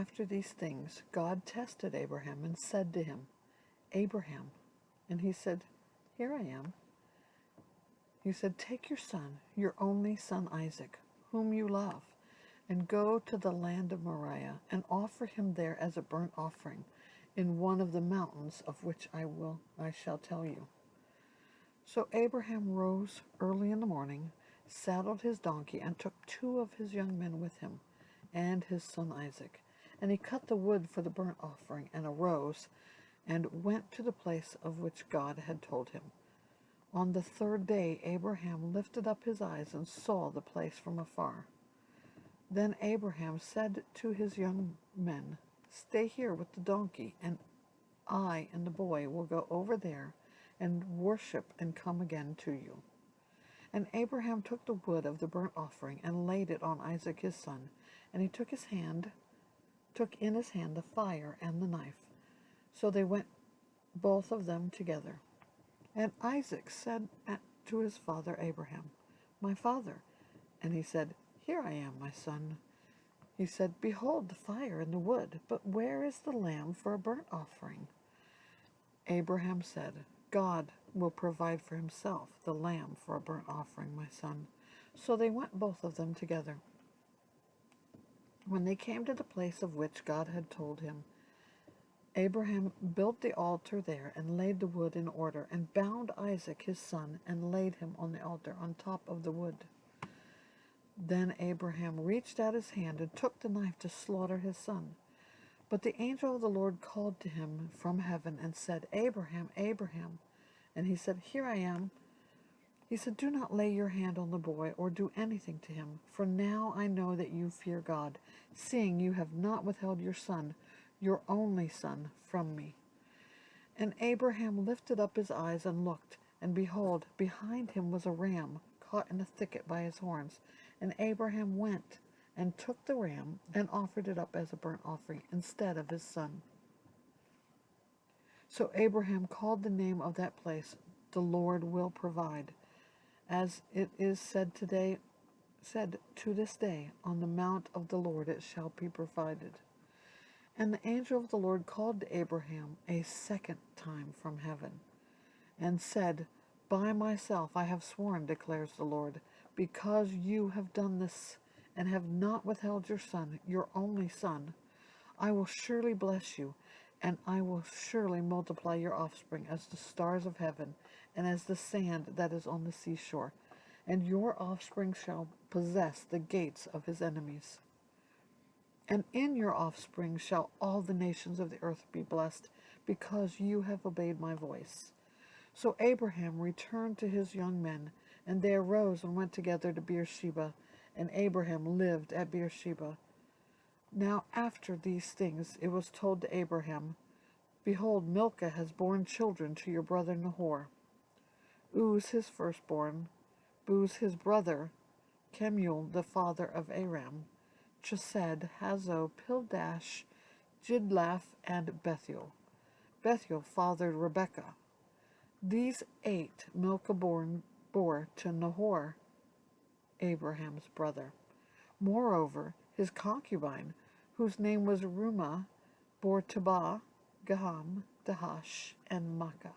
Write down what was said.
after these things, God tested Abraham and said to him, Abraham. And he said, Here I am. He said, Take your son, your only son Isaac, whom you love, and go to the land of Moriah, and offer him there as a burnt offering in one of the mountains of which I shall tell you. So Abraham rose early in the morning, saddled his donkey, and took 2 of his young men with him, and his son Isaac. And he cut the wood for the burnt offering, and arose, and went to the place of which God had told him. On the 3rd day Abraham lifted up his eyes and saw the place from afar. Then Abraham said to his young men, Stay here with the donkey, and I and the boy will go over there and worship and come again to you. And Abraham took the wood of the burnt offering and laid it on Isaac his son, and he took in his hand the fire and the knife. So they went both of them together. And Isaac said to his father Abraham, My father. And he said, Here I am, my son. He said, Behold the fire and the wood, but where is the lamb for a burnt offering? Abraham said, God will provide for himself the lamb for a burnt offering, my son. So they went both of them together. When they came to the place of which God had told him, Abraham built the altar there and laid the wood in order, and bound Isaac his son and laid him on the altar on top of the wood. Then Abraham reached out his hand and took the knife to slaughter his son. But the angel of the Lord called to him from heaven and said, Abraham, Abraham. And he said, Here I am. He said, Do not lay your hand on the boy or do anything to him, for now I know that you fear God, seeing you have not withheld your son, your only son, from me. And Abraham lifted up his eyes and looked, and behold, behind him was a ram caught in a thicket by his horns. And Abraham went and took the ram and offered it up as a burnt offering instead of his son. So Abraham called the name of that place, The Lord Will Provide, as it is said to this day, On the mount of the Lord it shall be provided. And the angel of the Lord called to Abraham a 2nd time from heaven, and said, By myself I have sworn, declares the Lord, because you have done this, and have not withheld your son, your only son, I will surely bless you, and I will surely multiply your offspring as the stars of heaven, and as the sand that is on the seashore, and your offspring shall possess the gates of his enemies. And in your offspring shall all the nations of the earth be blessed, because you have obeyed my voice. So Abraham returned to his young men, and they arose and went together to Beersheba, and Abraham lived at Beersheba. Now after these things it was told to Abraham, Behold, Milcah has borne children to your brother Nahor. Uz his firstborn, Buz his brother, Kemuel the father of Aram, Chesed, Hazo, Pildash, Jidlaph, and Bethuel. Bethuel fathered Rebekah. These 8 Milcah bore to Nahor, Abraham's brother. Moreover, his concubine, whose name was Reumah, bore Tabah, Gaham, Dahash, and Makkah.